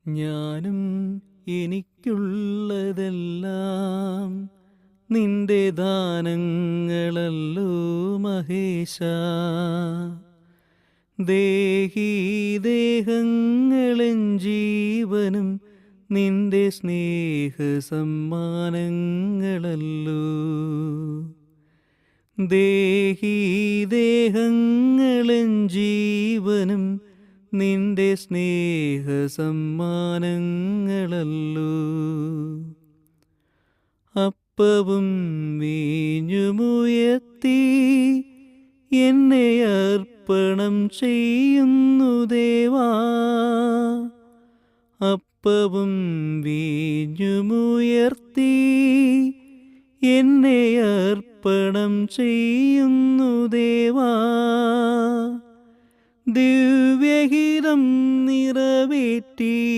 ഞാനും എനിക്കുള്ളതെല്ലാം നിന്റെ ദാനങ്ങളല്ലോ മഹേശ. ദേഹി ദേഹങ്ങളെൻ ജീവനും നിന്റെ സ്നേഹ സമ്മാനങ്ങളല്ലോ. ദേഹി ദേഹങ്ങളെൻ ജീവനും നിന്റെ സ്നേഹ സമ്മാനങ്ങളല്ലോ. അപ്പവും വീഞ്ഞുമുയർത്തി എന്നെ അർപ്പണം ചെയ്യുന്നു ദേവാ. അപ്പവും വീഞ്ഞുമുയർത്തി എന്നെ അർപ്പണം ചെയ്യുന്നു ദേവാ. ദിവ്യഹിതം നിറവേറ്റി